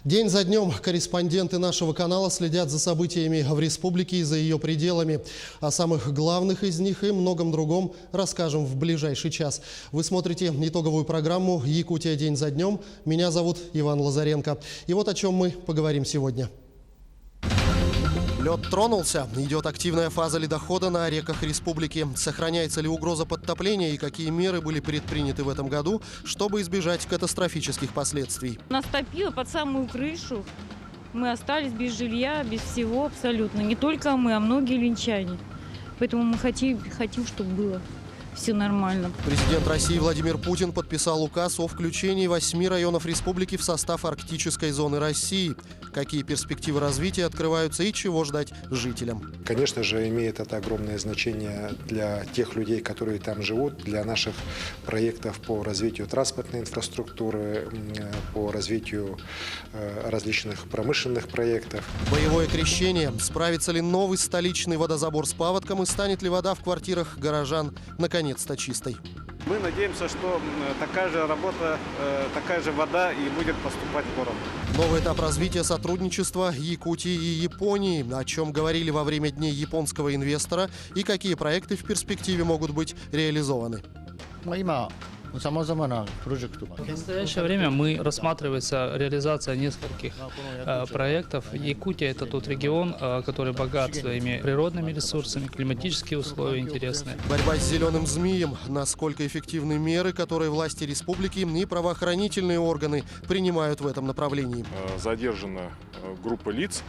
День за днем корреспонденты нашего канала следят за событиями в республике и за ее пределами. О самых главных из них и многом другом расскажем в ближайший час. Вы смотрите итоговую программу «Якутия. День за днем». Меня зовут Иван Лазаренко. И вот о чем мы поговорим сегодня. Лед тронулся. Идет активная фаза ледохода на реках республики. Сохраняется ли угроза подтопления и какие меры были предприняты в этом году, чтобы избежать катастрофических последствий? Нас топило под самую крышу. Мы остались без жилья, без всего абсолютно. Не только мы, а многие линчане. Поэтому мы хотим, чтобы было все нормально. Президент России Владимир Путин подписал указ о включении 8 районов республики в состав арктической зоны России. Какие перспективы развития открываются и чего ждать жителям? Конечно же, имеет это огромное значение для тех людей, которые там живут, для наших проектов по развитию транспортной инфраструктуры, по развитию различных промышленных проектов. Боевое крещение. Справится ли новый столичный водозабор с паводком и станет ли вода в квартирах горожан наконец-то чистой? Мы надеемся, что такая же работа, такая же вода и будет поступать в город. Новый этап развития сотрудничества Якутии и Японии. О чем говорили во время дней японского инвестора и какие проекты в перспективе могут быть реализованы. В настоящее время рассматривается реализация нескольких проектов. Якутия – это тот регион, который богат своими природными ресурсами, климатические условия интересные. Борьба с зеленым змеем. Насколько эффективны меры, которые власти республики и правоохранительные органы принимают в этом направлении? Задержана группа лиц,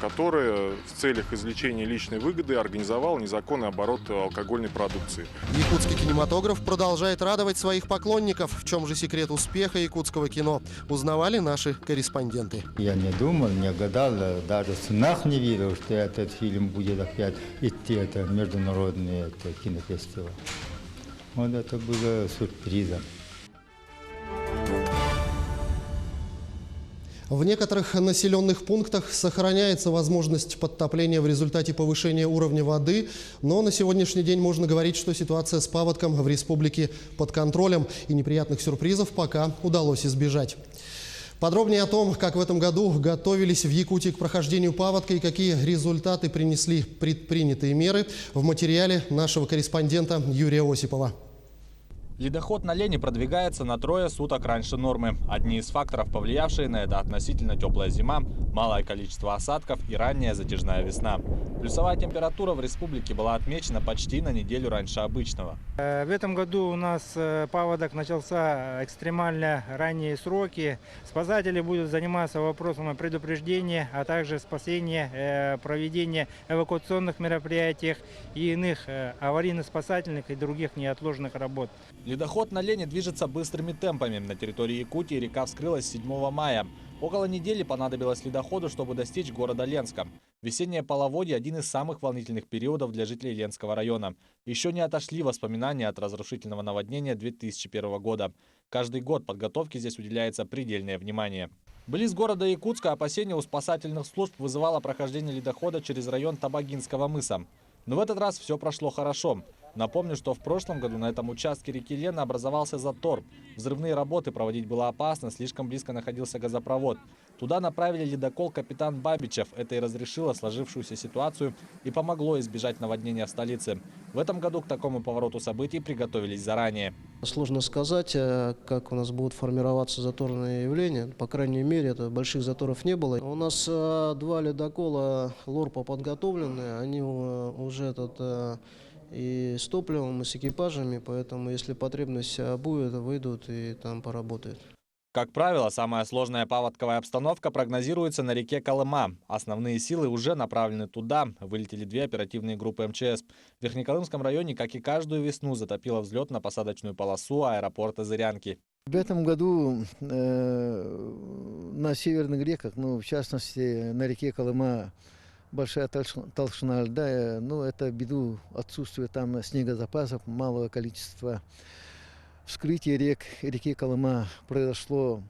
которая в целях извлечения личной выгоды организовала незаконный оборот алкогольной продукции. Якутский кинематограф продолжает радовать своих поклонников. В чем же секрет успеха якутского кино? Узнавали наши корреспонденты. Я не думал, не гадал, даже в снах не видел, что этот фильм будет опять идти, это международный кинофестиваль. Вот это было сюрпризом. В некоторых населенных пунктах сохраняется возможность подтопления в результате повышения уровня воды, но на сегодняшний день можно говорить, что ситуация с паводком в республике под контролем и неприятных сюрпризов пока удалось избежать. Подробнее о том, как в этом году готовились в Якутии к прохождению паводка и какие результаты принесли предпринятые меры, в материале нашего корреспондента Юрия Осипова. Ледоход на Лени продвигается на 3 суток раньше нормы. Одни из факторов, повлиявшие на это, относительно теплая зима, малое количество осадков и ранняя затяжная весна. Плюсовая температура в республике была отмечена почти на неделю раньше обычного. В этом году у нас паводок начался экстремально ранние сроки. Спасатели будут заниматься вопросом предупреждения, а также спасения, проведения эвакуационных мероприятий и иных аварийно-спасательных и других неотложных работ. Ледоход на Лени движется быстрыми темпами. На территории Якутии река вскрылась 7 мая. Около недели понадобилось ледоходу, чтобы достичь города Ленска. Весеннее половодье – один из самых волнительных периодов для жителей Ленского района. Еще не отошли воспоминания от разрушительного наводнения 2001 года. Каждый год подготовке здесь уделяется предельное внимание. Близ города Якутска опасения у спасательных служб вызывало прохождение ледохода через район Табагинского мыса. Но в этот раз все прошло хорошо. Напомню, что в прошлом году на этом участке реки Лена образовался затор. Взрывные работы проводить было опасно, слишком близко находился газопровод. Туда направили ледокол «Капитан Бабичев». Это и разрешило сложившуюся ситуацию и помогло избежать наводнения в столице. В этом году к такому повороту событий приготовились заранее. Сложно сказать, как у нас будут формироваться заторные явления. По крайней мере, больших заторов не было. У нас 2 ледокола «Лорпа» подготовлены. Они уже и с топливом, и с экипажами, поэтому если потребность будет, выйдут и там поработают. Как правило, самая сложная паводковая обстановка прогнозируется на реке Колыма. Основные силы уже направлены туда. Вылетели 2 оперативные группы МЧС. В Верхнеколымском районе, как и каждую весну, затопило взлетно-посадочную полосу аэропорта Зырянки. В этом году на северных реках, в частности на реке Колыма, большая толщина льда, это ввиду отсутствия там снегозапасов, малого количества. Вскрытие реки Колыма произошло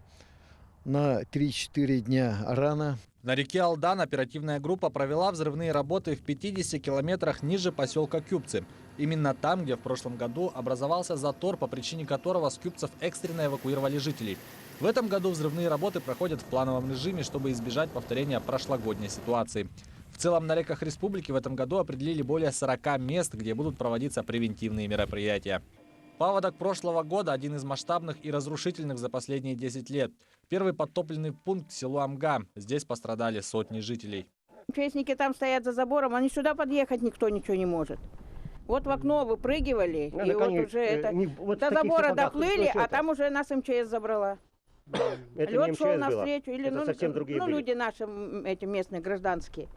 на 3-4 дня рано. На реке Алдан оперативная группа провела взрывные работы в 50 километрах ниже поселка Кюбцы. Именно там, где в прошлом году образовался затор, по причине которого с Кюбцев экстренно эвакуировали жителей. В этом году взрывные работы проходят в плановом режиме, чтобы избежать повторения прошлогодней ситуации. В целом на реках республики в этом году определили более 40 мест, где будут проводиться превентивные мероприятия. Паводок прошлого года – один из масштабных и разрушительных за последние 10 лет. Первый подтопленный пункт – село Амга. Здесь пострадали сотни жителей. МЧСники там стоят за забором, они сюда подъехать никто ничего не может. Вот в окно выпрыгивали, и вот уже это до забора доплыли, а там уже нас МЧС забрала. Лед шел навстречу, или люди наши, эти местные гражданские.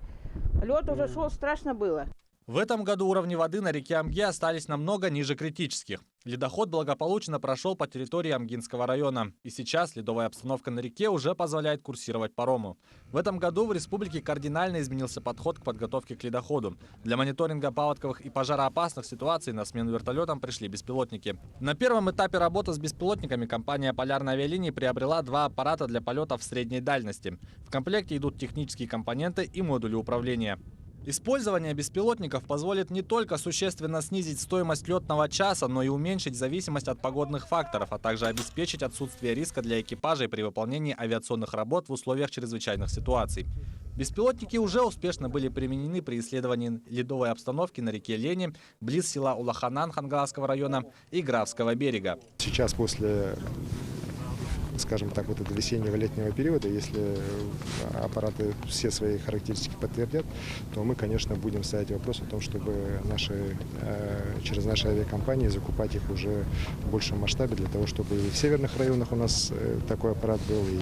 Лед уже шел, страшно было. В этом году уровни воды на реке Амге остались намного ниже критических. Ледоход благополучно прошел по территории Амгинского района. И сейчас ледовая обстановка на реке уже позволяет курсировать парому. В этом году в республике кардинально изменился подход к подготовке к ледоходу. Для мониторинга паводковых и пожароопасных ситуаций на смену вертолетам пришли беспилотники. На первом этапе работы с беспилотниками компания «Полярные авиалинии» приобрела 2 аппарата для полетов средней дальности. В комплекте идут технические компоненты и модули управления. Использование беспилотников позволит не только существенно снизить стоимость летного часа, но и уменьшить зависимость от погодных факторов, а также обеспечить отсутствие риска для экипажей при выполнении авиационных работ в условиях чрезвычайных ситуаций. Беспилотники уже успешно были применены при исследовании ледовой обстановки на реке Лени, близ села Улаханан Хангаласского района и Графского берега. Сейчас после, скажем так, вот этого весеннего летнего периода, если аппараты все свои характеристики подтвердят, то мы, конечно, будем ставить вопрос о том, чтобы через наши авиакомпании закупать их уже в большем масштабе, для того, чтобы и в северных районах у нас такой аппарат был, и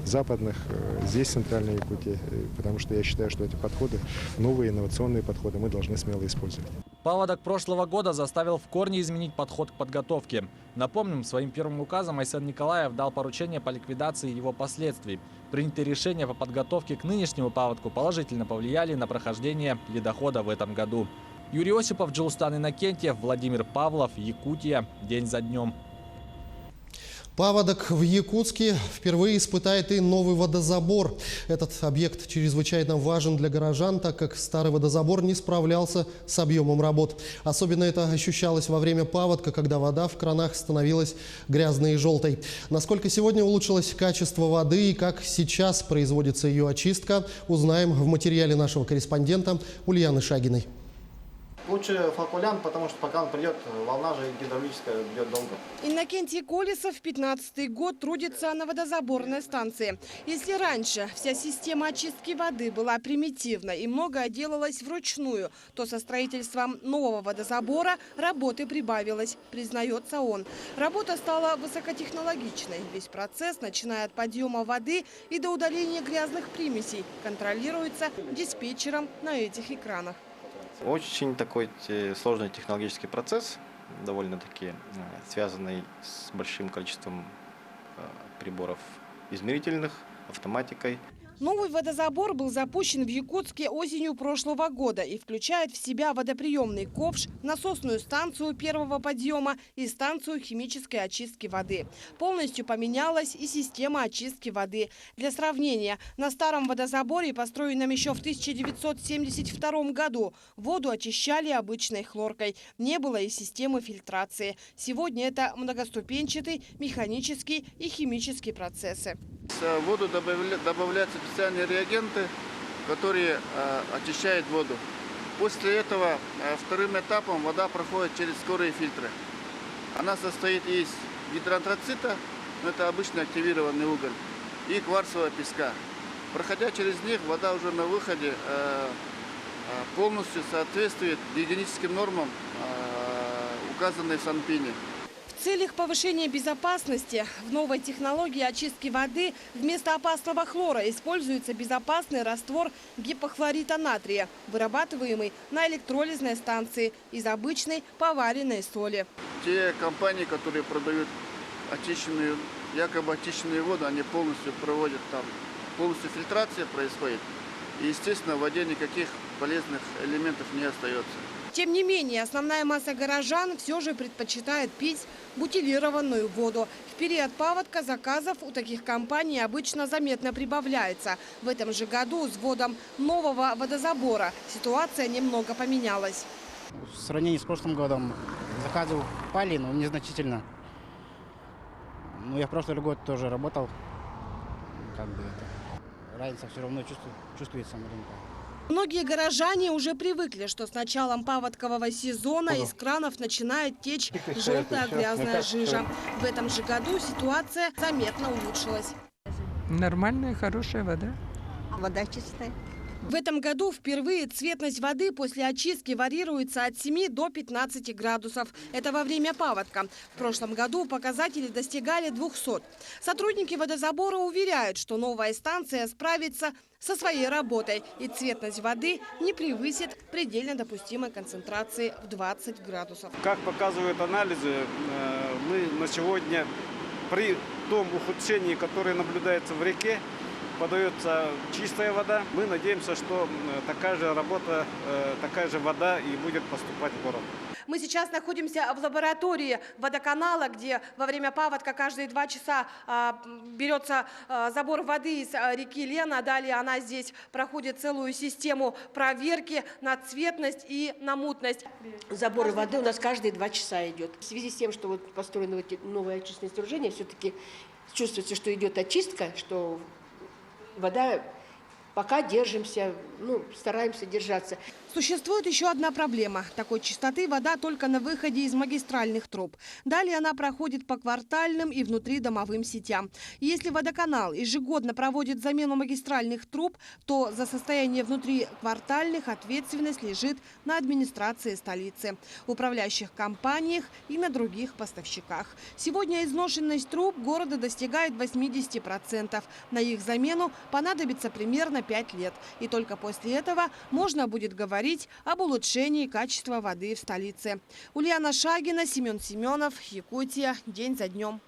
в западных, здесь, в центральной Якутии, потому что я считаю, что эти подходы, новые инновационные подходы, мы должны смело использовать. Паводок прошлого года заставил в корне изменить подход к подготовке. Напомним, своим первым указом Айсен Николаев дал поручение по ликвидации его последствий. Принятые решения по подготовке к нынешнему паводку положительно повлияли на прохождение ледохода в этом году. Юрий Осипов, Джилстан Иннокентьев, Владимир Павлов, Якутия. День за днем. Паводок в Якутске впервые испытает и новый водозабор. Этот объект чрезвычайно важен для горожан, так как старый водозабор не справлялся с объемом работ. Особенно это ощущалось во время паводка, когда вода в кранах становилась грязной и желтой. Насколько сегодня улучшилось качество воды и как сейчас производится ее очистка, узнаем в материале нашего корреспондента Ульяны Шагиной. Лучше флокулянт, потому что пока он придет, волна же гидравлическая бьет долго. Иннокентий Колесов 15-й год трудится на водозаборной станции. Если раньше вся система очистки воды была примитивна и многое делалось вручную, то со строительством нового водозабора работы прибавилось, признается он. Работа стала высокотехнологичной. Весь процесс, начиная от подъема воды и до удаления грязных примесей, контролируется диспетчером на этих экранах. Очень такой сложный технологический процесс, довольно-таки связанный с большим количеством приборов измерительных, автоматикой. Новый водозабор был запущен в Якутске осенью прошлого года и включает в себя водоприемный ковш, насосную станцию первого подъема и станцию химической очистки воды. Полностью поменялась и система очистки воды. Для сравнения, на старом водозаборе, построенном еще в 1972 году, воду очищали обычной хлоркой. Не было и системы фильтрации. Сегодня это многоступенчатый механический и химический процессы. В воду добавляются специальные реагенты, которые очищают воду. После этого вторым этапом вода проходит через скорые фильтры. Она состоит из гидроантрацита, это обычно активированный уголь, и кварцевого песка. Проходя через них, вода уже на выходе полностью соответствует гигиеническим нормам, указанной в Санпине. В целях повышения безопасности в новой технологии очистки воды вместо опасного хлора используется безопасный раствор гипохлорита натрия, вырабатываемый на электролизной станции из обычной поваренной соли. Те компании, которые продают очищенную, якобы очищенную воду, они полностью проводят там, полностью фильтрация происходит. И, естественно, в воде никаких полезных элементов не остается. Тем не менее, основная масса горожан все же предпочитает пить бутилированную воду. В период паводка заказов у таких компаний обычно заметно прибавляется. В этом же году с вводом нового водозабора ситуация немного поменялась. В сравнении с прошлым годом заказы упали, но незначительно. Ну, я в прошлый год тоже работал. Как бы разница все равно чувствуется на рынке. Многие горожане уже привыкли, что с началом паводкового сезона из кранов начинает течь желтая грязная жижа. В этом же году ситуация заметно улучшилась. Нормальная, хорошая вода. Вода чистая. В этом году впервые цветность воды после очистки варьируется от 7 до 15 градусов. Это во время паводка. В прошлом году показатели достигали 200. Сотрудники водозабора уверяют, что новая станция справится со своей работой, и цветность воды не превысит предельно допустимой концентрации в 20 градусов. Как показывают анализы, мы на сегодня при том ухудшении, которое наблюдается в реке, подается чистая вода. Мы надеемся, что такая же работа, такая же вода и будет поступать в город. Мы сейчас находимся в лаборатории водоканала, где во время паводка каждые 2 часа берется забор воды из реки Лена. Далее она здесь проходит целую систему проверки на цветность и на мутность. Забор воды у нас каждые 2 часа идет. В связи с тем, что вот построены новые очистные сооружения, все-таки чувствуется, что идет очистка, что вода, пока держимся, стараемся держаться. Существует еще одна проблема. Такой чистоты вода только на выходе из магистральных труб. Далее она проходит по квартальным и внутридомовым сетям. Если водоканал ежегодно проводит замену магистральных труб, то за состояние внутриквартальных ответственность лежит на администрации столицы, управляющих компаниях и на других поставщиках. Сегодня изношенность труб города достигает 80%. На их замену понадобится примерно 5 лет. И только после этого можно будет говорить об улучшении качества воды в столице. Ульяна Шагина, Семен Семенов, Якутия. День за днем.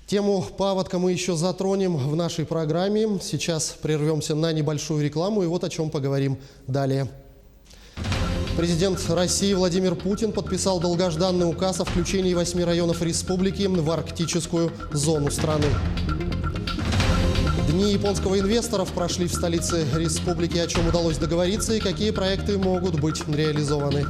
Тему паводка мы еще затронем в нашей программе. Сейчас прервемся на небольшую рекламу и вот о чем поговорим далее. Президент России Владимир Путин подписал долгожданный указ о включении 8 районов республики в арктическую зону страны. Дни японского инвесторов прошли в столице республики, о чем удалось договориться и какие проекты могут быть реализованы.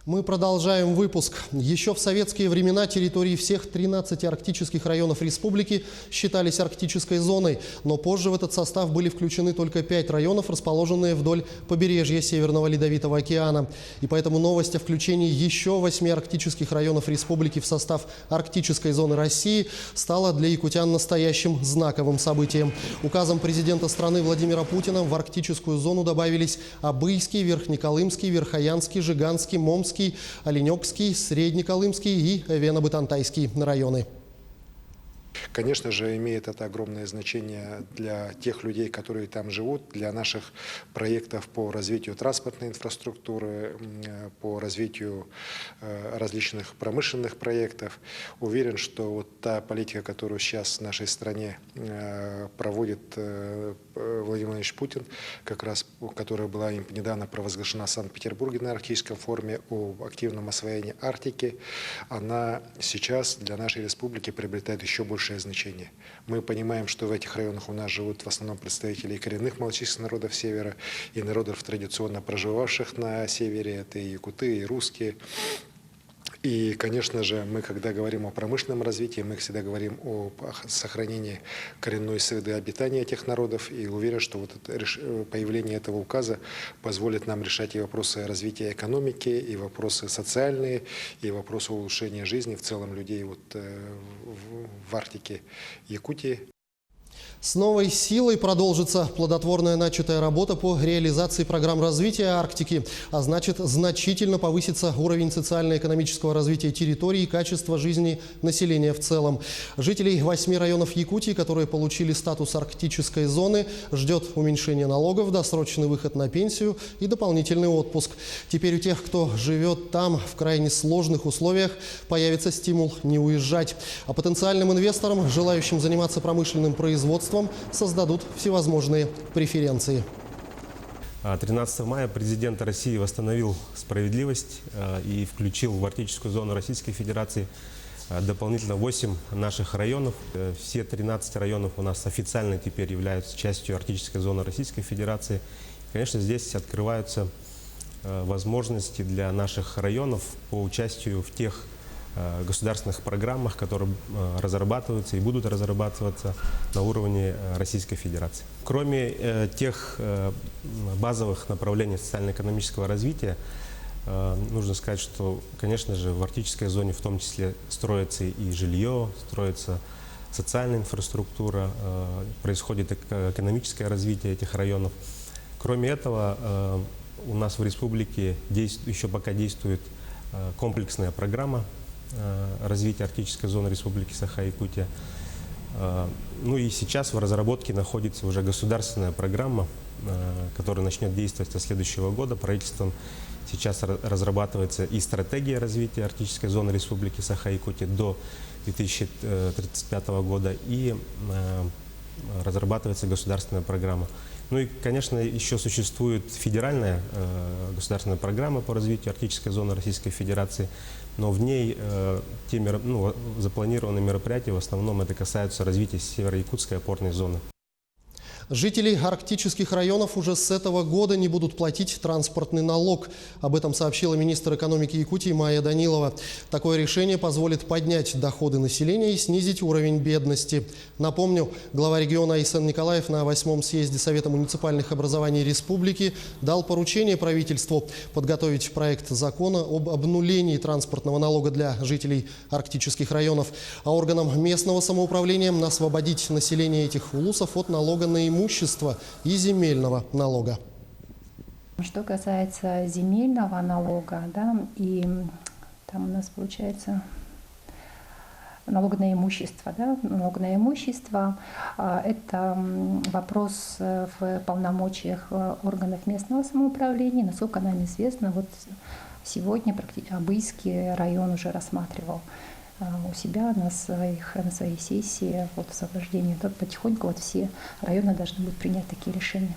Мы продолжаем выпуск. Еще в советские времена территории всех 13 арктических районов республики считались арктической зоной, но позже в этот состав были включены только 5 районов, расположенные вдоль побережья Северного Ледовитого океана. И поэтому новость о включении еще 8 арктических районов республики в состав арктической зоны России стала для якутян настоящим знаковым событием. Указом президента страны Владимира Путина в арктическую зону добавились Абыйский, Верхнеколымский, Верхоянский, Жиганский, Момский, Оленёкский, Среднеколымский и Вено-Бытантайский районы. Конечно же, имеет это огромное значение для тех людей, которые там живут, для наших проектов по развитию транспортной инфраструктуры, по развитию различных промышленных проектов. Уверен, что вот та политика, которую сейчас в нашей стране проводит Владимир Владимирович Путин, как раз, которая была им недавно провозглашена в Санкт-Петербурге на Арктическом форуме о активном освоении Арктики, она сейчас для нашей республики приобретает еще большее значение. Мы понимаем, что в этих районах у нас живут в основном представители коренных малочисленных народов Севера и народов, традиционно проживавших на Севере. Это и якуты, и русские. И, конечно же, мы, когда говорим о промышленном развитии, мы всегда говорим о сохранении коренной среды обитания этих народов. И уверен, что вот появление этого указа позволит нам решать и вопросы развития экономики, и вопросы социальные, и вопросы улучшения жизни в целом людей вот в Арктике, Якутии. С новой силой продолжится плодотворная начатая работа по реализации программ развития Арктики, а значит, значительно повысится уровень социально-экономического развития территории и качество жизни населения в целом. Жителей 8 районов Якутии, которые получили статус арктической зоны, ждет уменьшение налогов, досрочный выход на пенсию и дополнительный отпуск. Теперь у тех, кто живет там в крайне сложных условиях, появится стимул не уезжать. А потенциальным инвесторам, желающим заниматься промышленным производством, создадут всевозможные преференции. 13 мая президент России восстановил справедливость и включил в арктическую зону Российской Федерации дополнительно 8 наших районов. Все 13 районов у нас официально теперь являются частью арктической зоны Российской Федерации. И, конечно, здесь открываются возможности для наших районов по участию в тех государственных программах, которые разрабатываются и будут разрабатываться на уровне Российской Федерации. Кроме тех базовых направлений социально-экономического развития, нужно сказать, что, конечно же, в арктической зоне в том числе строится и жилье, строится социальная инфраструктура, происходит экономическое развитие этих районов. Кроме этого, у нас в республике еще пока действует комплексная программа развития арктической зоны Республики Саха-Якутия. Ну и сейчас в разработке находится уже государственная программа, которая начнет действовать со следующего года. Правительством сейчас разрабатывается и стратегия развития арктической зоны Республики Саха-Якутия до 2035 года, и разрабатывается государственная программа. Ну и, конечно, еще существует федеральная государственная программа по развитию арктической зоны Российской Федерации, но в ней запланированы мероприятия, в основном это касается развития северо-якутской опорной зоны. Жители арктических районов уже с этого года не будут платить транспортный налог. Об этом сообщила министр экономики Якутии Майя Данилова. Такое решение позволит поднять доходы населения и снизить уровень бедности. Напомню, глава региона Айсен Николаев на 8-м съезде Совета муниципальных образований республики дал поручение правительству подготовить проект закона об обнулении транспортного налога для жителей арктических районов, а органам местного самоуправления освободить население этих улусов от налога на имущество и земельного налога. Что касается земельного налога, да, и там у нас получается налог на имущество. Да, налог на имущество – это вопрос в полномочиях органов местного самоуправления. Насколько нам известно, вот сегодня Абыйский район уже рассматривал у себя на своей сессии вот, освобождения. Потихоньку вот все районы должны будут принять такие решения.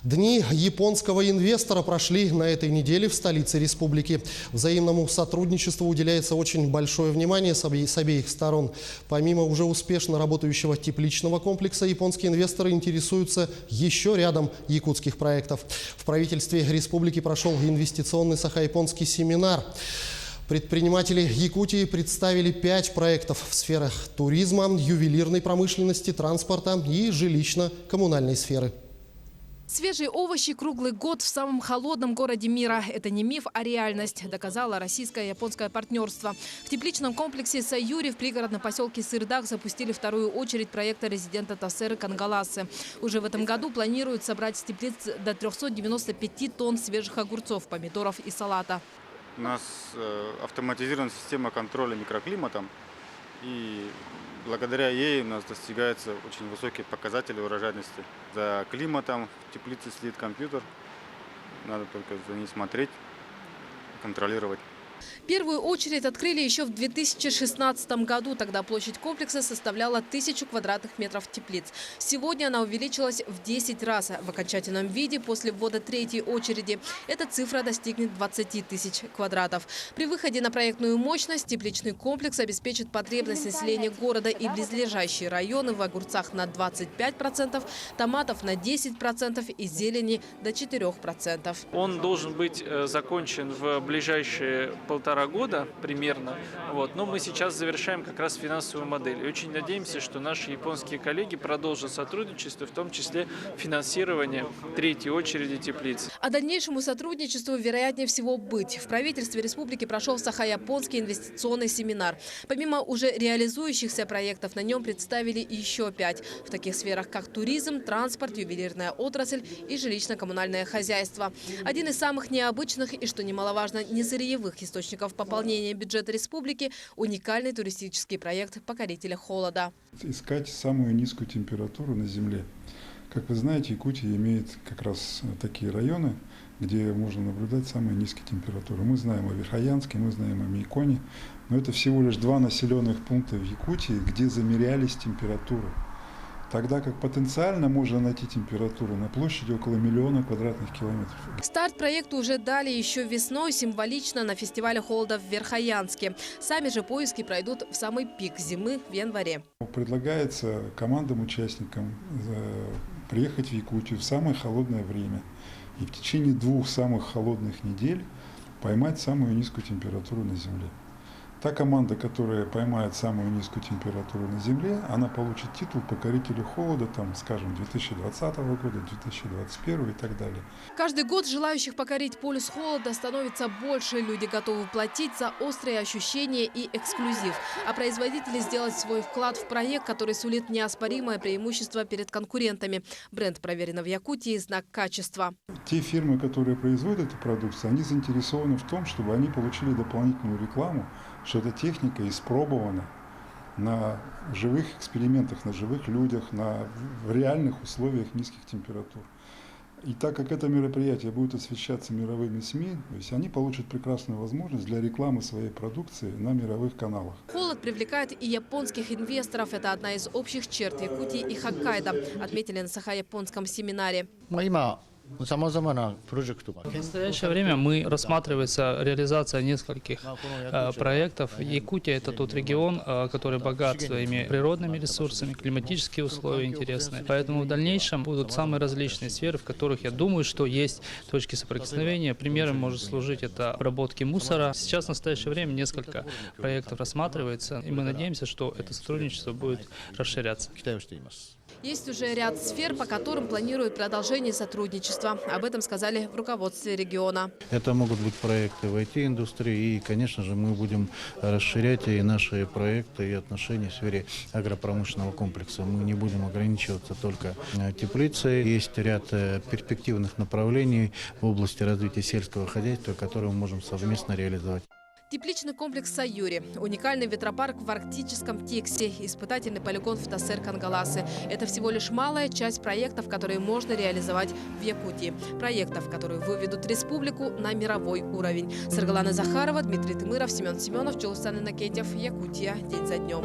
Дни японского инвестора прошли на этой неделе в столице республики. Взаимному сотрудничеству уделяется очень большое внимание с обеих сторон. Помимо уже успешно работающего тепличного комплекса, японские инвесторы интересуются еще рядом якутских проектов. В правительстве республики прошел инвестиционный саха-японский семинар. Предприниматели Якутии представили 5 проектов в сферах туризма, ювелирной промышленности, транспорта и жилищно-коммунальной сферы. Свежие овощи круглый год в самом холодном городе мира. Это не миф, а реальность, доказало российско-японское партнерство. В тепличном комплексе Сайюри в пригородном поселке Сырдак запустили вторую очередь проекта резидента Тассеры Кангаласы. Уже в этом году планируют собрать с теплиц до 395 тонн свежих огурцов, помидоров и салата. У нас автоматизирована система контроля микроклиматом, и благодаря ей у нас достигаются очень высокие показатели урожайности. За климатом в теплице следит компьютер, надо только за ней смотреть, контролировать. Первую очередь открыли еще в 2016 году. Тогда площадь комплекса составляла 1000 квадратных метров теплиц. Сегодня она увеличилась в 10 раз. В окончательном виде после ввода третьей очереди эта цифра достигнет 20 тысяч квадратов. При выходе на проектную мощность тепличный комплекс обеспечит потребность населения города и близлежащие районы в огурцах на 25%, томатов на 10% и зелени до 4%. Он должен быть закончен в ближайшие 1,5 года примерно. Но мы сейчас завершаем как раз финансовую модель. И очень надеемся, что наши японские коллеги продолжат сотрудничество, в том числе финансирование третьей очереди теплиц. А дальнейшему сотрудничеству, вероятнее всего, быть. В правительстве республики прошел Саха-Японский инвестиционный семинар. Помимо уже реализующихся проектов, на нем представили еще 5. В таких сферах, как туризм, транспорт, ювелирная отрасль и жилищно-коммунальное хозяйство. Один из самых необычных и, что немаловажно, несырьевых источников пополнения бюджета республики – уникальный туристический проект «Покорители холода». Искать самую низкую температуру на Земле. Как вы знаете, Якутия имеет как раз такие районы, где можно наблюдать самые низкие температуры. Мы знаем о Верхоянске, мы знаем о Мейконе, но это всего лишь 2 населенных пункта в Якутии, где замерялись температуры. Тогда как потенциально можно найти температуру на площади около 1 миллиона квадратных километров. Старт проекту уже дали еще весной, символично, на фестивале холода в Верхоянске. Сами же поиски пройдут в самый пик зимы в январе. Предлагается командам-участникам приехать в Якутию в самое холодное время и в течение 2 самых холодных недель поймать самую низкую температуру на Земле. Та команда, которая поймает самую низкую температуру на Земле, она получит титул покорителя холода, там, скажем, 2020 года, 2021 и так далее. Каждый год желающих покорить полюс холода становится больше. Люди готовы платить за острые ощущения и эксклюзив. А производители сделать свой вклад в проект, который сулит неоспоримое преимущество перед конкурентами. Бренд проверено в Якутии, знак качества. Те фирмы, которые производят эту продукцию, они заинтересованы в том, чтобы они получили дополнительную рекламу, что эта техника испробована на живых экспериментах, на живых людях, в реальных условиях низких температур. И так как это мероприятие будет освещаться мировыми СМИ, то есть они получат прекрасную возможность для рекламы своей продукции на мировых каналах. Холод привлекает и японских инвесторов. Это одна из общих черт Якутии и Хоккайдо, отметили на Саха-Японском семинаре. В настоящее время рассматривается реализация нескольких проектов. Якутия – это тот регион, который богат своими природными ресурсами, климатические условия интересные. Поэтому в дальнейшем будут самые различные сферы, в которых, я думаю, что есть точки соприкосновения. Примером может служить это обработки мусора. Сейчас в настоящее время несколько проектов рассматривается, и мы надеемся, что это сотрудничество будет расширяться. Есть уже ряд сфер, по которым планируют продолжение сотрудничества. Об этом сказали в руководстве региона. Это могут быть проекты в IT-индустрии. И, конечно же, мы будем расширять и наши проекты, и отношения в сфере агропромышленного комплекса. Мы не будем ограничиваться только теплицей. Есть ряд перспективных направлений в области развития сельского хозяйства, которые мы можем совместно реализовать. Тепличный комплекс «Саюри», уникальный ветропарк в арктическом Тиксе, испытательный полигон в Тасер-Кангаласы. Это всего лишь малая часть проектов, которые можно реализовать в Якутии. Проектов, которые выведут республику на мировой уровень. Саргалана Захарова, Дмитрий Тымыров, Семен Семенов, Челустан Иннокентьев. Якутия. День за днем.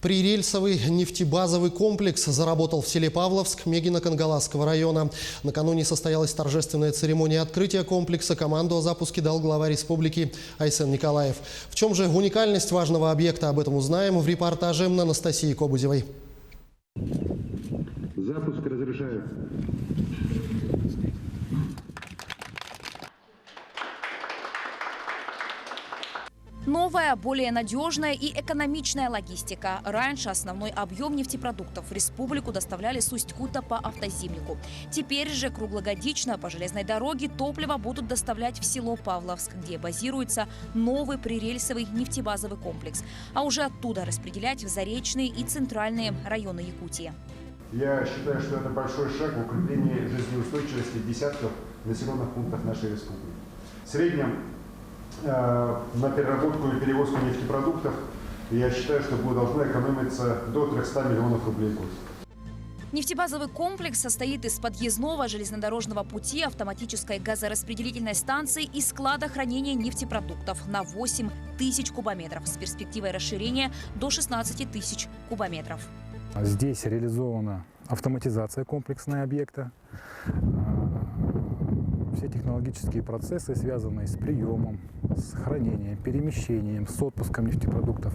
Прирельсовый нефтебазовый комплекс заработал в селе Павловск Мегино-Кангаласского района. Накануне состоялась торжественная церемония открытия комплекса. Команду о запуске дал глава республики Айсен Николаев. В чем же уникальность важного объекта, об этом узнаем в репортаже Анастасии Кобузевой. Запуск разрешаю. Новая, более надежная и экономичная логистика. Раньше основной объем нефтепродуктов в республику доставляли с Усть-Кута по автозимнику. Теперь же круглогодично по железной дороге топливо будут доставлять в село Павловск, где базируется новый прирельсовый нефтебазовый комплекс. А уже оттуда распределять в заречные и центральные районы Якутии. Я считаю, что это большой шаг в укреплении жизнеустойчивости десятков населенных пунктов нашей республики. В среднем на переработку и перевозку нефтепродуктов, я считаю, что должно экономиться до 300 миллионов рублей в год. Нефтебазовый комплекс состоит из подъездного железнодорожного пути, автоматической газораспределительной станции и склада хранения нефтепродуктов на 8 тысяч кубометров с перспективой расширения до 16 тысяч кубометров. Здесь реализована автоматизация комплексная объекта. Все технологические процессы, связанные с приемом, с хранением, перемещением, с отпуском нефтепродуктов,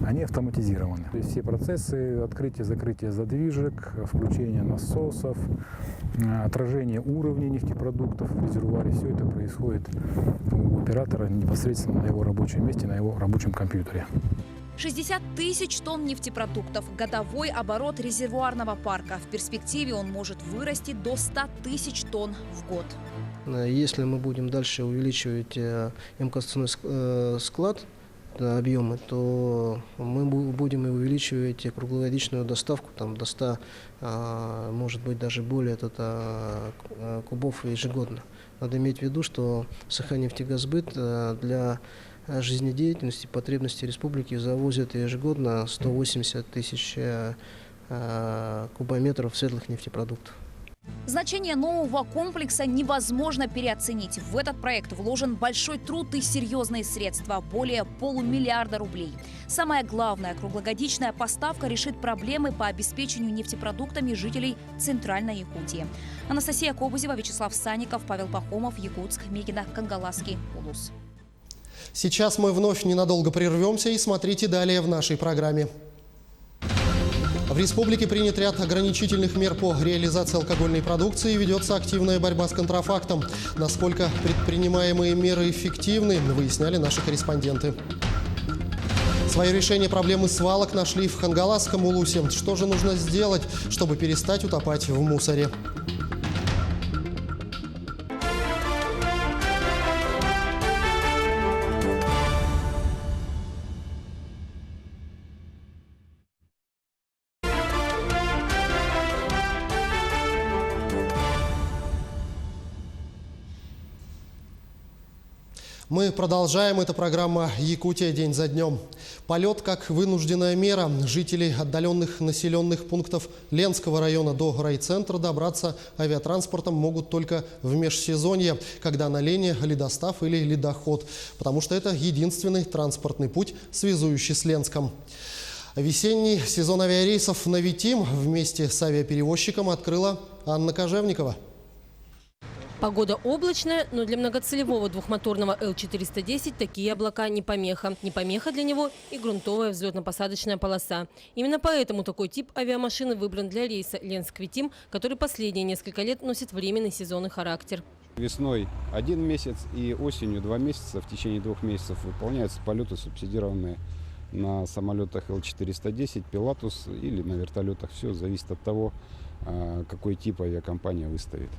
они автоматизированы. То есть все процессы открытия-закрытия задвижек, включение насосов, отражение уровня нефтепродуктов в резервуаре, все это происходит у оператора непосредственно на его рабочем месте, на его рабочем компьютере. 60 тысяч тонн нефтепродуктов – годовой оборот резервуарного парка. В перспективе он может вырасти до 100 тысяч тонн в год. Если мы будем дальше увеличивать МКСный склад, объемы, то мы будем и увеличивать круглогодичную доставку до 100, может быть даже более кубов ежегодно. Надо иметь в виду, что Саханнефтегазбыт для жизнедеятельности, потребностей республики завозит ежегодно 180 тысяч кубометров светлых нефтепродуктов. Значение нового комплекса невозможно переоценить. В этот проект вложен большой труд и серьезные средства – более $500 миллиарда рублей. Самое главное – круглогодичная поставка решит проблемы по обеспечению нефтепродуктами жителей Центральной Якутии. Анастасия Кобызева, Вячеслав Санников, Павел Пахомов, Якутск, Мегина, Кангаласский, Улус. Сейчас мы вновь ненадолго прервемся и смотрите далее в нашей программе. В республике принят ряд ограничительных мер по реализации алкогольной продукции и ведется активная борьба с контрафактом. Насколько предпринимаемые меры эффективны, выясняли наши корреспонденты. Свое решение проблемы свалок нашли в Хангаласском Улусе. Что же нужно сделать, чтобы перестать утопать в мусоре? Мы продолжаем. Это программа «Якутия. День за днем». Полет как вынужденная мера. Жителей отдаленных населенных пунктов Ленского района до райцентра добраться авиатранспортом могут только в межсезонье, когда на Лене ледостав или ледоход, потому что это единственный транспортный путь, связующий с Ленском. Весенний сезон авиарейсов на Витим вместе с авиаперевозчиком открыла Анна Кожевникова. Погода облачная, но для многоцелевого двухмоторного Л-410 такие облака не помеха. Не помеха для него и грунтовая взлетно-посадочная полоса. Именно поэтому такой тип авиамашины выбран для рейса Ленск-Витим, который последние несколько лет носит временный сезонный характер. Весной 1 месяц и осенью 2 месяца. В течение 2 месяцев выполняются полеты, субсидированные на самолетах Л-410, Пилатус или на вертолетах. Все зависит от того, какой тип авиакомпания выставит.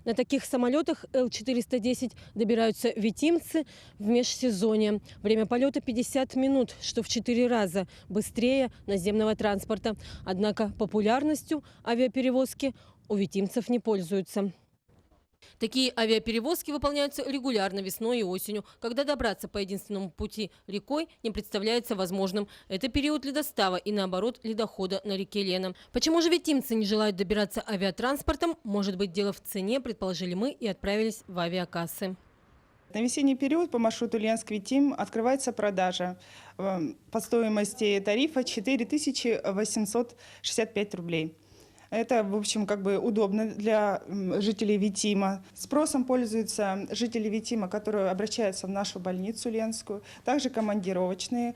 На таких самолетах Л-410 добираются витимцы в межсезонье. Время полета 50 минут, что в 4 раза быстрее наземного транспорта. Однако популярностью авиаперевозки у витимцев не пользуются. Такие авиаперевозки выполняются регулярно весной и осенью, когда добраться по единственному пути рекой не представляется возможным. Это период ледостава и, наоборот, ледохода на реке Лена. Почему же витимцы не желают добираться авиатранспортом? Может быть, дело в цене, предположили мы и отправились в авиакассы. На весенний период по маршруту Ленск-Витим открывается продажа по стоимости тарифа 4865 рублей. Это, в общем, удобно для жителей Витима. Спросом пользуются жители Витима, которые обращаются в нашу больницу Ленскую, также командировочные.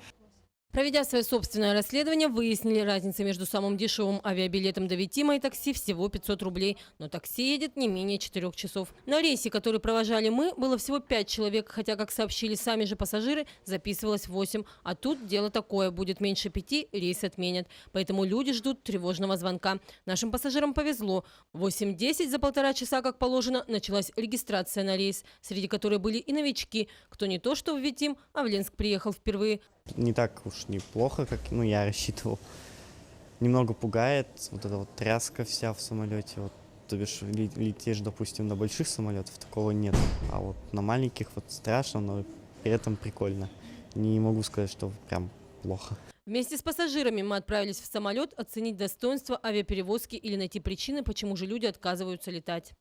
Проведя свое собственное расследование, выяснили разницу между самым дешевым авиабилетом до Витима и такси всего 500 рублей. Но такси едет не менее 4 часов. На рейсе, который провожали мы, было всего 5 человек, хотя, как сообщили сами же пассажиры, записывалось 8. А тут дело такое, будет меньше 5, рейс отменят. Поэтому люди ждут тревожного звонка. Нашим пассажирам повезло. В 8:10 за 1,5 часа, как положено, началась регистрация на рейс, среди которой были и новички, кто не то что в Витим, а в Ленск приехал впервые. Не так уж неплохо, как я рассчитывал. Немного пугает вот эта вот тряска вся в самолете. Вот, то бишь летишь, допустим, на больших самолетах, такого нет. А вот на маленьких вот страшно, но при этом прикольно. Не могу сказать, что прям плохо. Вместе с пассажирами мы отправились в самолет оценить достоинство авиаперевозки или найти причины, почему же люди отказываются летать.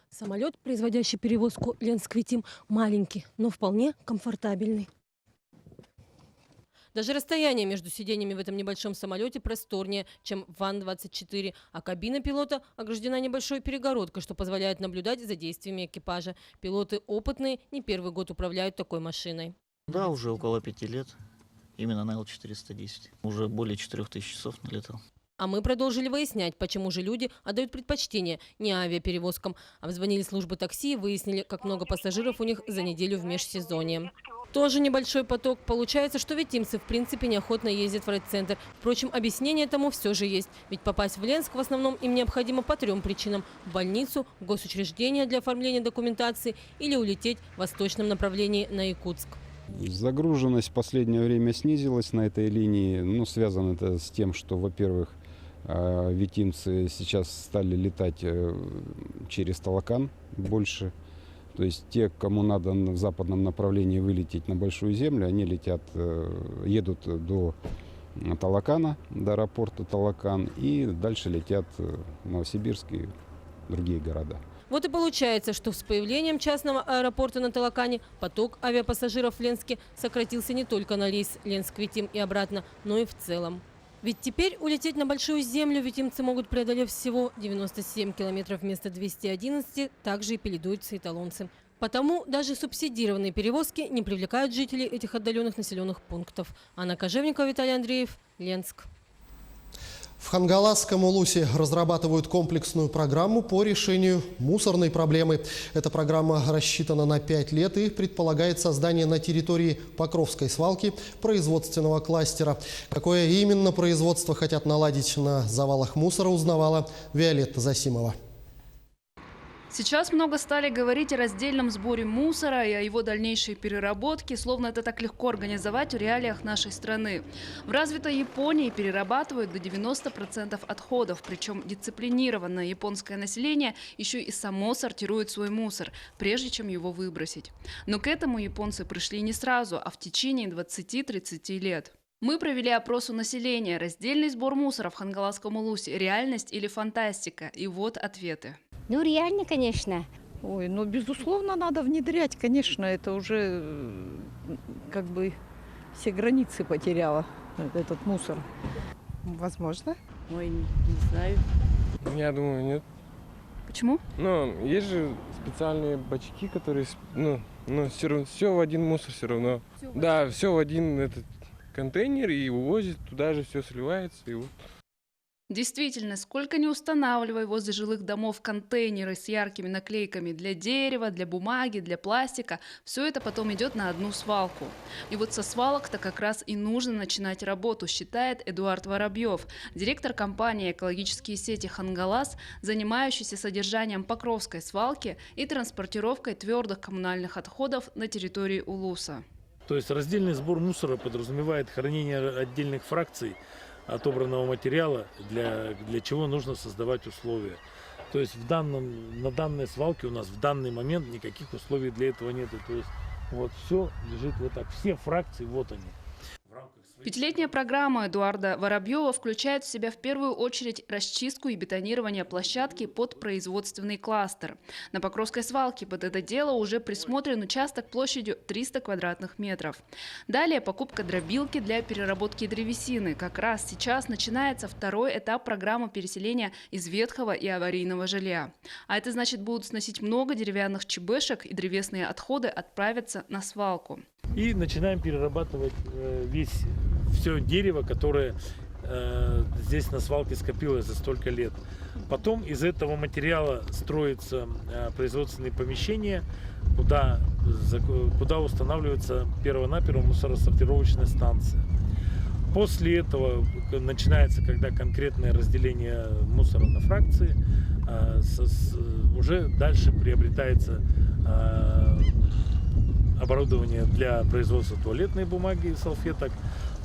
Самолет, производящий перевозку Ленск-Витим, маленький, но вполне комфортабельный. Даже расстояние между сиденьями в этом небольшом самолете просторнее, чем в Ан-24, а кабина пилота ограждена небольшой перегородкой, что позволяет наблюдать за действиями экипажа. Пилоты опытные, не первый год управляют такой машиной. Да, уже около 5 лет. Именно на Л-410. Уже более 4000 часов налетал. А мы продолжили выяснять, почему же люди отдают предпочтение не авиаперевозкам. Обзвонили службы такси и выяснили, как много пассажиров у них за неделю в межсезонье. Тоже небольшой поток. Получается, что витимцы в принципе неохотно ездят в райцентр. Впрочем, объяснение этому все же есть. Ведь попасть в Ленск в основном им необходимо по 3 причинам: в больницу, в госучреждение для оформления документации или улететь в восточном направлении на Якутск. Загруженность в последнее время снизилась на этой линии. Ну, связано это с тем, что, во-первых, витимцы сейчас стали летать через Талакан больше. То есть те, кому надо в западном направлении вылететь на Большую Землю, они едут до Талакана, до аэропорта Талакан, и дальше летят в Новосибирск и другие города. Вот и получается, что с появлением частного аэропорта на Талакане поток авиапассажиров в Ленске сократился не только на рейс Ленск-Витим и обратно, но и в целом. Ведь теперь улететь на Большую Землю витимцы могут, преодолев всего 97 километров вместо 211, также и пеледуются эталонцы. Потому даже субсидированные перевозки не привлекают жителей этих отдаленных населенных пунктов. Анна Кожевникова, Виталий Андреев, Ленск. В Хангаласском Улусе разрабатывают комплексную программу по решению мусорной проблемы. Эта программа рассчитана на 5 лет и предполагает создание на территории Покровской свалки производственного кластера. Какое именно производство хотят наладить на завалах мусора, узнавала Виолетта Засимова. Сейчас много стали говорить о раздельном сборе мусора и о его дальнейшей переработке, словно это так легко организовать в реалиях нашей страны. В развитой Японии перерабатывают до 90% отходов, причем дисциплинированное японское население еще и само сортирует свой мусор, прежде чем его выбросить. Но к этому японцы пришли не сразу, а в течение 20-30 лет. Мы провели опрос у населения. Раздельный сбор мусора в Хангаласском Улусе – реальность или фантастика? И вот ответы. Ну, реально, конечно. Ой, ну, безусловно, надо внедрять, конечно, это уже как бы все границы потеряло, этот мусор. Возможно. Ой, не знаю. Я думаю, нет. Почему? Ну, есть же специальные бачки, которые, все равно, все в один мусор все равно. Все в один этот контейнер и увозят, туда же все сливается и вот. Действительно, сколько не устанавливай возле жилых домов контейнеры с яркими наклейками для дерева, для бумаги, для пластика, все это потом идет на одну свалку. И вот со свалок-то как раз и нужно начинать работу, считает Эдуард Воробьев, директор компании «Экологические сети Хангалас», занимающийся содержанием Покровской свалки и транспортировкой твердых коммунальных отходов на территории Улуса. То есть раздельный сбор мусора подразумевает хранение отдельных фракций отобранного материала, для чего нужно создавать условия. То есть на данной свалке у нас в данный момент никаких условий для этого нет. То есть вот все лежит вот так, все фракции, вот они. Пятилетняя программа Эдуарда Воробьева включает в себя в первую очередь расчистку и бетонирование площадки под производственный кластер. На Покровской свалке под это дело уже присмотрен участок площадью 300 квадратных метров. Далее покупка дробилки для переработки древесины. Как раз сейчас начинается второй этап программы переселения из ветхого и аварийного жилья. А это значит, будут сносить много деревянных чебешек, и древесные отходы отправятся на свалку. И начинаем перерабатывать все дерево, которое здесь на свалке скопилось за столько лет. Потом из этого материала строятся производственные помещения, куда устанавливается перво-наперво мусоросортировочная станция. После этого начинается, когда конкретное разделение мусора на фракции, уже дальше приобретается оборудование для производства туалетной бумаги и салфеток.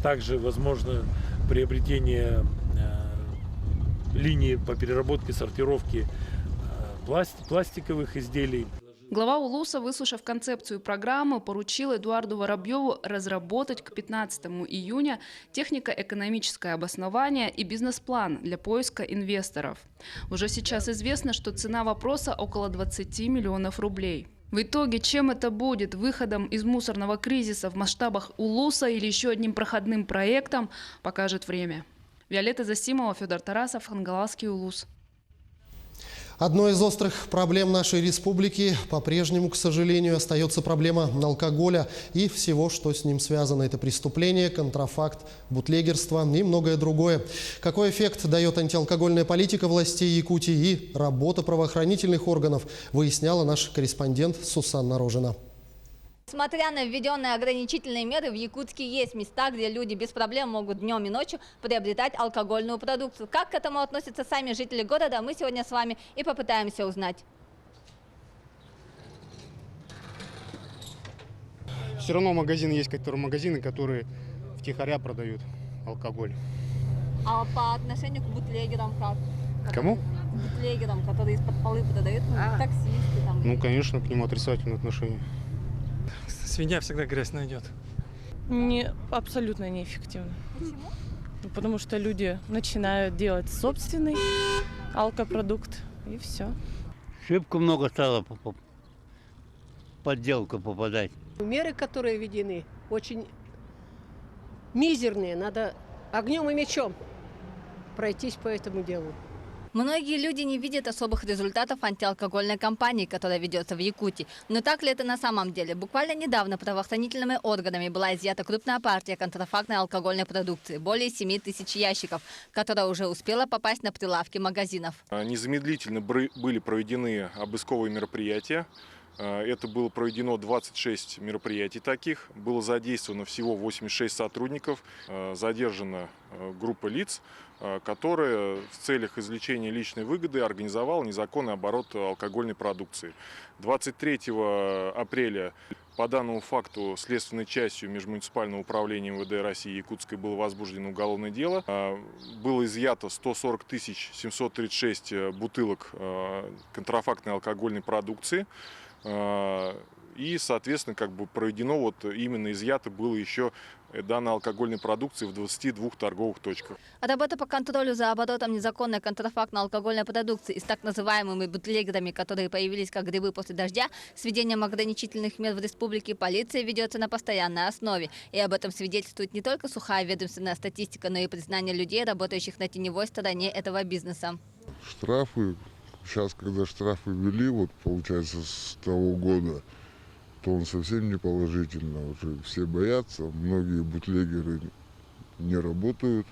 Также возможно приобретение линии по переработке, сортировке пластиковых изделий. Глава Улуса, выслушав концепцию программы, поручил Эдуарду Воробьеву разработать к 15 июня технико-экономическое обоснование и бизнес-план для поиска инвесторов. Уже сейчас известно, что цена вопроса около 20 миллионов рублей. В итоге, чем это будет? Выходом из мусорного кризиса в масштабах Улуса или еще одним проходным проектом, покажет время. Виолетта Засимова, Федор Тарасов, Хангаласский Улус. Одной из острых проблем нашей республики по-прежнему, к сожалению, остается проблема алкоголя и всего, что с ним связано. Это преступление, контрафакт, бутлегерство и многое другое. Какой эффект дает антиалкогольная политика властей Якутии и работа правоохранительных органов, выясняла наш корреспондент Сусанна Рожина. Несмотря на введенные ограничительные меры, в Якутске есть места, где люди без проблем могут днем и ночью приобретать алкогольную продукцию. Как к этому относятся сами жители города, мы сегодня с вами и попытаемся узнать. Все равно магазины есть, которые втихаря продают алкоголь. А по отношению к бутлегерам как? Кому? К бутлегерам, которые из-под полы продают, таксисты там. Ну, конечно, к нему отрицательное отношение. Свинья всегда грязь найдет. Абсолютно неэффективно. Почему? Потому что люди начинают делать собственный алкопродукт, и все. Шибко много стало подделку попадать. Меры, которые введены, очень мизерные. Надо огнем и мечом пройтись по этому делу. Многие люди не видят особых результатов антиалкогольной кампании, которая ведется в Якутии. Но так ли это на самом деле? Буквально недавно правоохранительными органами была изъята крупная партия контрафактной алкогольной продукции. Более 7 тысяч ящиков, которая уже успела попасть на прилавки магазинов. Незамедлительно были проведены обысковые мероприятия. Это было проведено 26 мероприятий таких. Было задействовано всего 86 сотрудников. Задержана группа лиц, которая в целях извлечения личной выгоды организовала незаконный оборот алкогольной продукции. 23 апреля по данному факту следственной частью Межмуниципального управления МВД России Якутской было возбуждено уголовное дело. Было изъято 140 736 бутылок контрафактной алкогольной продукции. И, соответственно, проведено именно изъято было еще данной алкогольной продукции в 22 торговых точках. Работа по контролю за оборотом незаконной контрафактной алкогольной продукции и с так называемыми бутлегерами, которые появились как грибы после дождя, с введением ограничительных мер в республике полиция ведется на постоянной основе. И об этом свидетельствует не только сухая ведомственная статистика, но и признание людей, работающих на теневой стороне этого бизнеса. Штрафы. Сейчас, когда штрафы ввели, получается, с того года, то он совсем не положительно. Уже все боятся, многие бутлегеры не работают.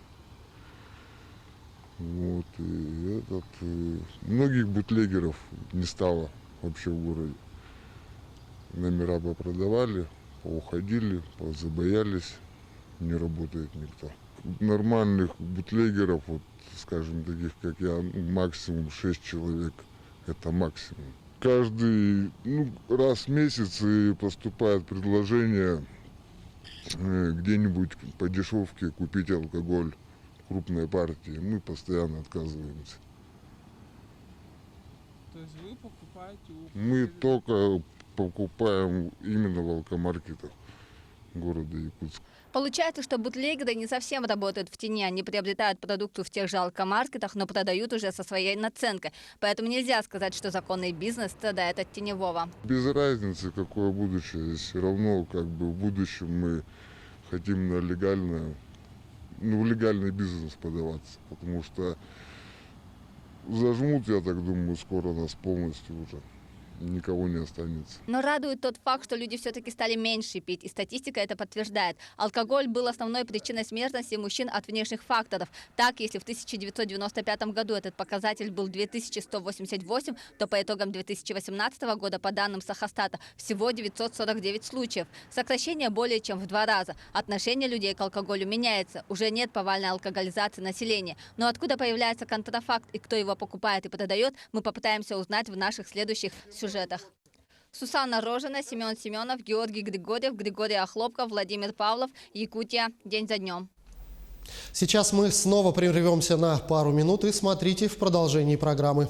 Многих бутлегеров не стало вообще в городе. Номера попродавали, поуходили, позабоялись, не работает никто. Нормальных бутлегеров, скажем, таких как я, максимум 6 человек, это максимум. Каждый раз в месяц поступает предложение где-нибудь по дешевке купить алкоголь крупной партии. Мы постоянно отказываемся. То есть вы покупаете? Мы только покупаем именно в алкомаркетах города Якутска. Получается, что бутлегеры не совсем работают в тени. Они приобретают продукцию в тех же алкомаркетах, но продают уже со своей наценкой. Поэтому нельзя сказать, что законный бизнес страдает от теневого. Без разницы, какое будущее. Все равно в будущем мы хотим на легальный бизнес подаваться. Потому что зажмут, я так думаю, скоро нас полностью уже. Никого не останется. Но радует тот факт, что люди все-таки стали меньше пить, и статистика это подтверждает. Алкоголь был основной причиной смертности мужчин от внешних факторов. Так, если в 1995 году этот показатель был 2188, то по итогам 2018 года, по данным Сахастата, всего 949 случаев. Сокращение более чем в 2 раза. Отношение людей к алкоголю меняется. Уже нет повальной алкоголизации населения. Но откуда появляется контрафакт и кто его покупает и продает, мы попытаемся узнать в наших следующих сюжетах. Сусанна Рожина, Семен Семенов, Георгий Григорьев, Григорий Охлопков, Владимир Павлов, Якутия. День за днем. Сейчас мы снова прервемся на пару минут и смотрите в продолжении программы.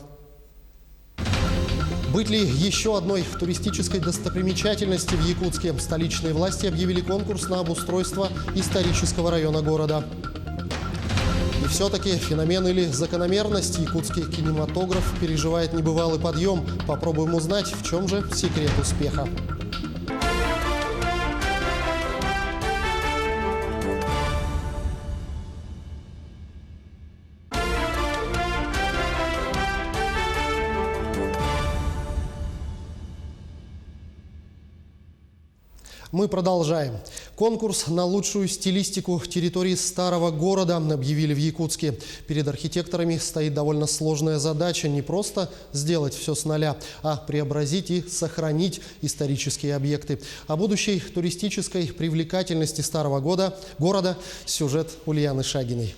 Быть ли еще одной туристической достопримечательности в Якутске? Столичные власти объявили конкурс на обустройство исторического района города. И все-таки феномен или закономерность якутский кинематограф переживает небывалый подъем. Попробуем узнать, в чем же секрет успеха. Мы продолжаем. Конкурс на лучшую стилистику территории старого города объявили в Якутске. Перед архитекторами стоит довольно сложная задача не просто сделать все с нуля, а преобразить и сохранить исторические объекты. О будущей туристической привлекательности старого города сюжет Ульяны Шагиной.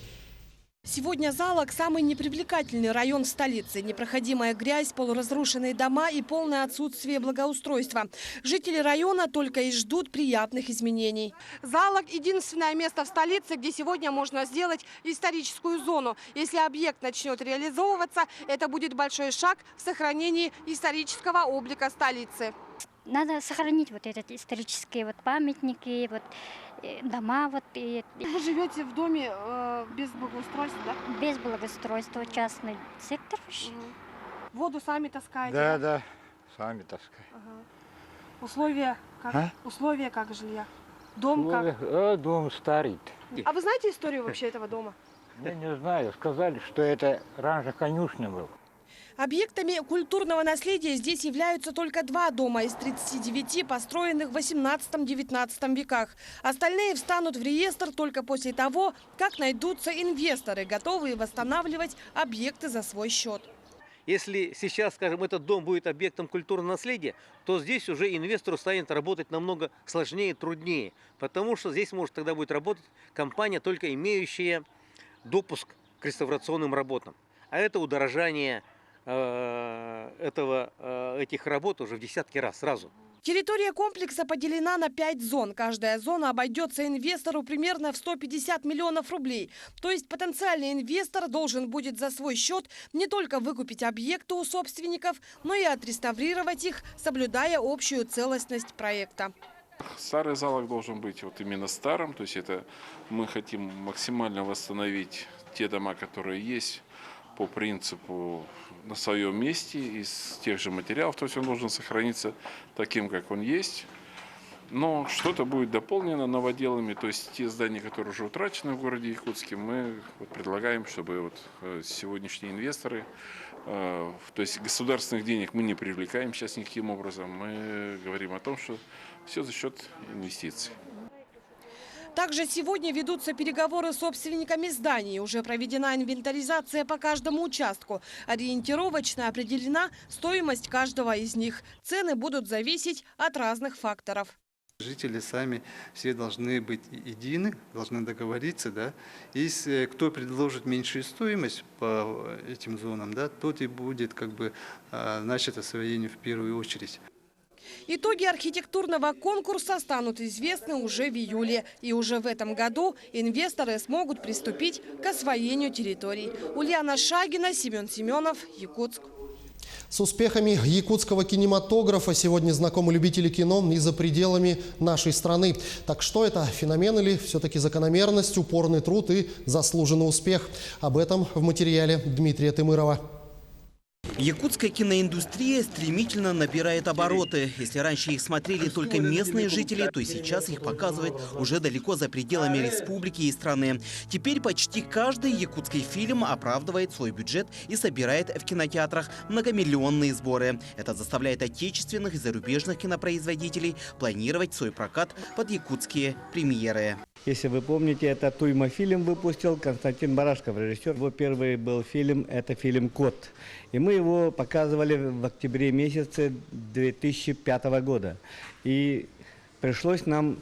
Сегодня Залог – самый непривлекательный район столицы. Непроходимая грязь, полуразрушенные дома и полное отсутствие благоустройства. Жители района только и ждут приятных изменений. Залог – единственное место в столице, где сегодня можно сделать историческую зону. Если объект начнет реализовываться, это будет большой шаг в сохранении исторического облика столицы. Надо сохранить вот эти исторические памятники, дома. Вы живете в доме без благоустройства, да? Без благоустройства, частный сектор. Воду сами таскаете? Да, сами таскаем. Ага. Условия как? Условия как жилья? Дом как? Дом старый. А вы знаете историю вообще этого дома? Я не знаю. Сказали, что это раньше конюшня был. Объектами культурного наследия здесь являются только 2 дома из 39, построенных в 18-19 веках. Остальные встанут в реестр только после того, как найдутся инвесторы, готовые восстанавливать объекты за свой счет. Если сейчас, скажем, этот дом будет объектом культурного наследия, то здесь уже инвестору станет работать намного сложнее и труднее, потому что здесь может тогда будет работать компания, только имеющая допуск к реставрационным работам. А это удорожание этих работ уже в десятки раз сразу. Территория комплекса поделена на 5 зон. Каждая зона обойдется инвестору примерно в 150 миллионов рублей. То есть потенциальный инвестор должен будет за свой счет не только выкупить объекты у собственников, но и отреставрировать их, соблюдая общую целостность проекта. Старый Залог должен быть именно старым, то есть это мы хотим максимально восстановить те дома, которые есть, по принципу на своем месте, из тех же материалов, то есть он должен сохраниться таким, как он есть. Но что-то будет дополнено новоделами, то есть те здания, которые уже утрачены в городе Якутске, мы предлагаем, чтобы сегодняшние инвесторы, то есть государственных денег мы не привлекаем сейчас никаким образом, мы говорим о том, что все за счет инвестиций. Также сегодня ведутся переговоры с собственниками зданий. Уже проведена инвентаризация по каждому участку. Ориентировочно определена стоимость каждого из них. Цены будут зависеть от разных факторов. Жители сами все должны быть едины, должны договориться, да. Если кто предложит меньшую стоимость по этим зонам, да, тот и будет начать освоение в первую очередь. Итоги архитектурного конкурса станут известны уже в июле. И уже в этом году инвесторы смогут приступить к освоению территорий. Ульяна Шагина, Семен Семенов, Якутск. С успехами якутского кинематографа сегодня знакомы любители кино и за пределами нашей страны. Так что это, феномен или все-таки закономерность, упорный труд и заслуженный успех? Об этом в материале Дмитрия Тымырова. Якутская киноиндустрия стремительно набирает обороты. Если раньше их смотрели только местные жители, то сейчас их показывают уже далеко за пределами республики и страны. Теперь почти каждый якутский фильм оправдывает свой бюджет и собирает в кинотеатрах многомиллионные сборы. Это заставляет отечественных и зарубежных кинопроизводителей планировать свой прокат под якутские премьеры. Если вы помните, это Туйма фильм выпустил Константин Барашков, режиссер. Его первый был фильм, это фильм «Кот». И мы его показывали в октябре месяце 2005 года. И пришлось нам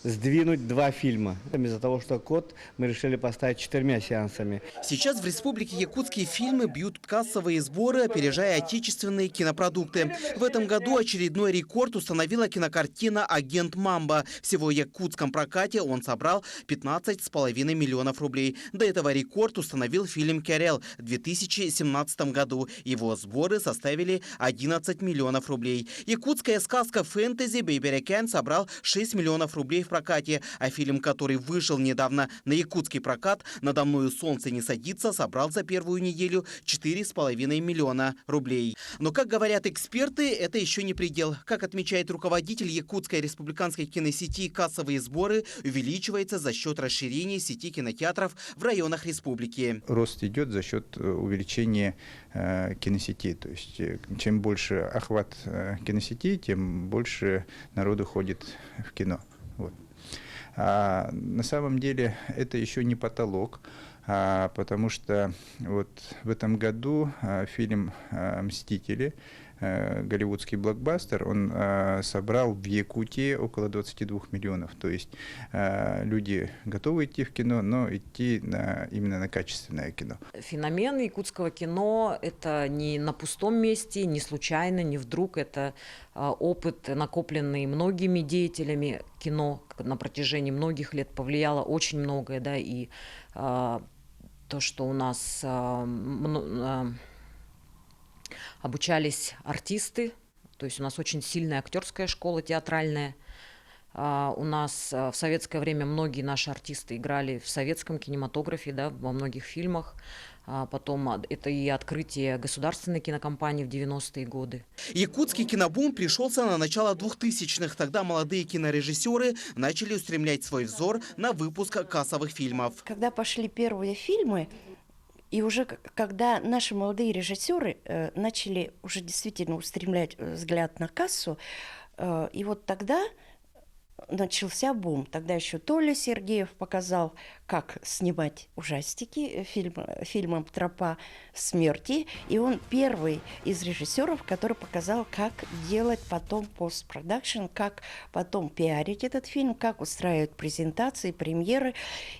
сдвинуть 2 фильма. Из-за того, что «Кот» мы решили поставить 4 сеансами. Сейчас в республике якутские фильмы бьют кассовые сборы, опережая отечественные кинопродукты. В этом году очередной рекорд установила кинокартина «Агент Мамба». Всего в якутском прокате он собрал 15,5 миллионов рублей. До этого рекорд установил фильм «Керел» в 2017 году. Его сборы составили 11 миллионов рублей. Якутская сказка фэнтези «Бейберекен» собрал 6 миллионов рублей в прокате. А фильм, который вышел недавно на якутский прокат, «Надо мною солнце не садится», собрал за первую неделю 4,5 миллиона рублей. Но, как говорят эксперты, это еще не предел. Как отмечает руководитель Якутской республиканской киносети, кассовые сборы увеличиваются за счет расширения сети кинотеатров в районах республики. Рост идет за счет увеличения киносетей. То есть чем больше охват киносетей, тем больше народу ходит в кино. Вот. А на самом деле это еще не потолок, потому что вот в этом году фильм «Мстители», голливудский блокбастер, он собрал в Якутии около 22 миллионов. То есть люди готовы идти в кино, но идти именно на качественное кино. Феномен якутского кино – это не на пустом месте, не случайно, не вдруг. Это опыт, накопленный многими деятелями кино на протяжении многих лет, повлияло очень многое. Да, и то, что у нас обучались артисты, то есть у нас очень сильная актерская школа театральная. У нас в советское время многие наши артисты играли в советском кинематографе, да, во многих фильмах. Потом это и открытие государственной кинокомпании в 90-е годы. Якутский кинобум пришелся на начало 2000-х. Тогда молодые кинорежиссеры начали устремлять свой взор на выпуск кассовых фильмов. Когда пошли первые фильмы, и уже когда наши молодые режиссеры начали уже действительно устремлять взгляд на кассу, и вот тогда начался бум. Тогда еще Толя Сергеев показал, как снимать ужастики фильмом «Тропа смерти». И он первый из режиссеров, который показал, как делать потом постпродакшн, как потом пиарить этот фильм, как устраивать презентации, премьеры.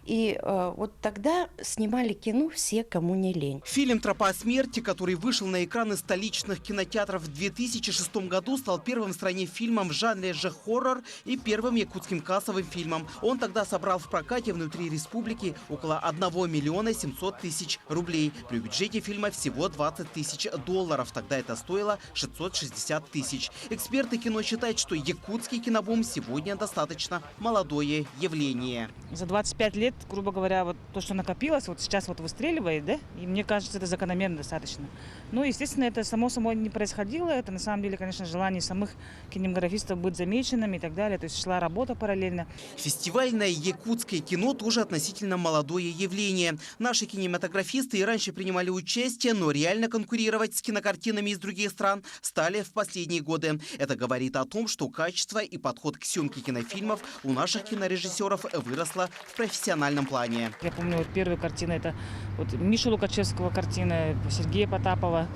И вот тогда снимали кино все, кому не лень. Фильм «Тропа смерти», который вышел на экраны столичных кинотеатров в 2006 году, стал первым в стране фильмом в жанре же хоррор и первым якутским кассовым фильмом. Он тогда собрал в прокате внутри республики около 1 миллиона 700 тысяч рублей. При бюджете фильма всего 20 тысяч долларов. Тогда это стоило 660 тысяч. Эксперты кино считают, что якутский кинобум сегодня достаточно молодое явление. За 25 лет, грубо говоря, вот то, что накопилось, вот сейчас вот выстреливает, да? И мне кажется, это закономерно достаточно. Ну, естественно, это само собой не происходило. Это на самом деле, конечно, желание самых кинематографистов быть замеченными и так далее. То есть шла работа параллельно. Фестивальное якутское кино тоже относительно молодое явление. Наши кинематографисты и раньше принимали участие, но реально конкурировать с кинокартинами из других стран стали в последние годы. Это говорит о том, что качество и подход к съемке кинофильмов у наших кинорежиссеров выросло в профессиональном плане. Я помню, вот первая картина, это вот Мишу Лукачевского картина, Сергея Потапова.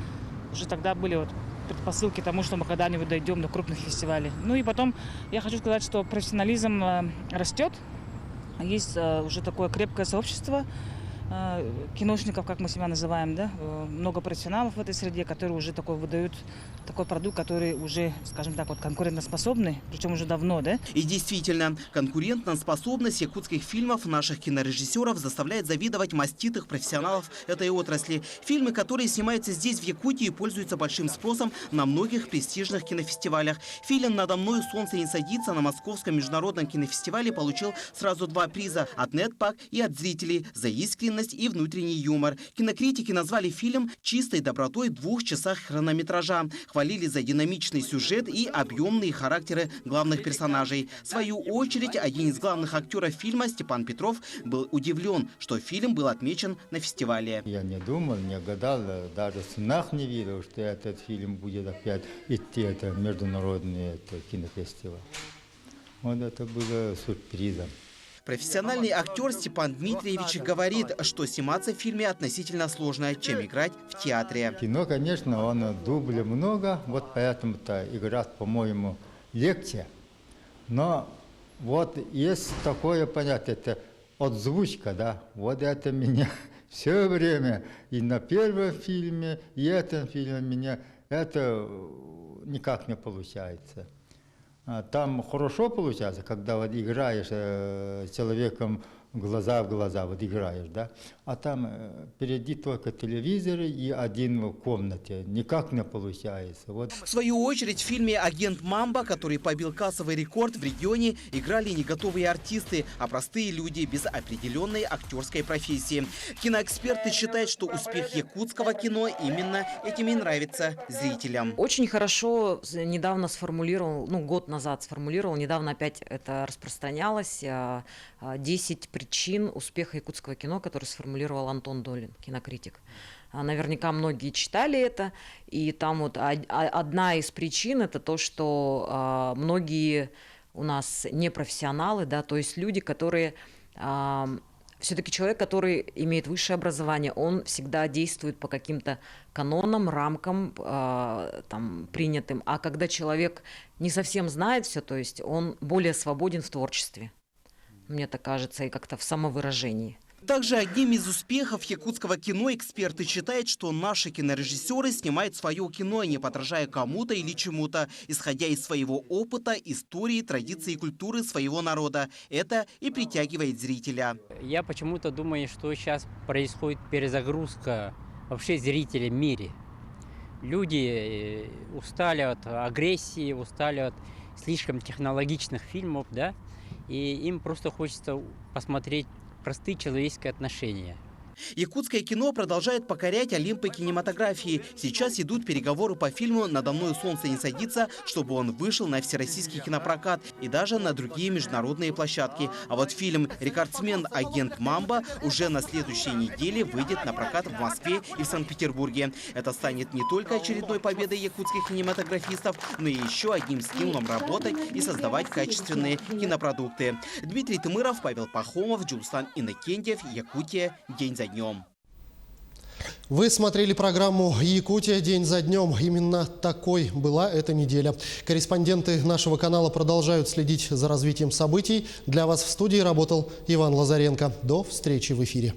Уже тогда были вот предпосылки к тому, что мы когда-нибудь дойдем до крупных фестивалей. Ну и потом я хочу сказать, что профессионализм растет. Есть уже такое крепкое сообщество киношников, как мы себя называем, да, много профессионалов в этой среде, которые уже выдают такой продукт, который уже, скажем так, вот конкурентоспособный, причем уже давно, да? И действительно, конкурентоспособность якутских фильмов наших кинорежиссеров заставляет завидовать маститых профессионалов этой отрасли. Фильмы, которые снимаются здесь, в Якутии, пользуются большим спросом на многих престижных кинофестивалях. Фильм «Надо мною солнце не садится» на Московском международном кинофестивале получил сразу 2 приза от Нетпак и от зрителей за искренность и внутренний юмор. Кинокритики назвали фильм чистой добротой в 2 часах хронометража. Хвалили за динамичный сюжет и объемные характеры главных персонажей. В свою очередь, один из главных актеров фильма, Степан Петров, был удивлен, что фильм был отмечен на фестивале. Я не думал, не гадал, даже в снах не верил, что этот фильм будет опять идти, это международный кинофестиваль. Вот это было сюрпризом. Профессиональный актер Степан Дмитриевич говорит, что сниматься в фильме относительно сложно, чем играть в театре. Кино, конечно, он дублей много, вот поэтому-то играть, по-моему, легче. Но вот есть такое понятие, это озвучка, да, вот это меня все время, и на первом фильме, и этом фильме меня это никак не получается. Там хорошо получается, когда вот играешь человеком глаза в глаза вот играешь, да, а там впереди только телевизор и один в комнате, никак не получается. Вот. В свою очередь в фильме «Агент Мамба», который побил кассовый рекорд в регионе, играли не готовые артисты, а простые люди без определенной актерской профессии. Киноэксперты считают, что успех якутского кино именно этим и нравится зрителям. Очень хорошо недавно сформулировал, год назад сформулировал, недавно опять это распространялось, 10 причин успеха якутского кино, который сформулировал Антон Долин, кинокритик. Наверняка многие читали это, и там вот одна из причин – это то, что многие у нас непрофессионалы, да, то есть люди, которые… Все-таки человек, который имеет высшее образование, он всегда действует по каким-то канонам, рамкам там, принятым. А когда человек не совсем знает все, то есть он более свободен в творчестве, мне так кажется, и как-то в самовыражении. Также одним из успехов якутского кино эксперты считают, что наши кинорежиссеры снимают свое кино, не подражая кому-то или чему-то, исходя из своего опыта, истории, традиций и культуры своего народа. Это и притягивает зрителя. Я почему-то думаю, что сейчас происходит перезагрузка вообще зрителей в мире. Люди устали от агрессии, устали от слишком технологичных фильмов, да, и им просто хочется посмотреть простые человеческие отношения. Якутское кино продолжает покорять Олимпы кинематографии. Сейчас идут переговоры по фильму «Надо мной солнце не садится», чтобы он вышел на всероссийский кинопрокат и даже на другие международные площадки. А вот фильм «Рекордсмен. Агент Мамба» уже на следующей неделе выйдет на прокат в Москве и в Санкт-Петербурге. Это станет не только очередной победой якутских кинематографистов, но и еще одним стимулом работать и создавать качественные кинопродукты. Дмитрий Тымыров, Павел Пахомов, Джулстан Иннокентьев, Якутия. День за днем. Вы смотрели программу «Якутия. День за днем». Именно такой была эта неделя. Корреспонденты нашего канала продолжают следить за развитием событий. Для вас в студии работал Иван Лазаренко. До встречи в эфире.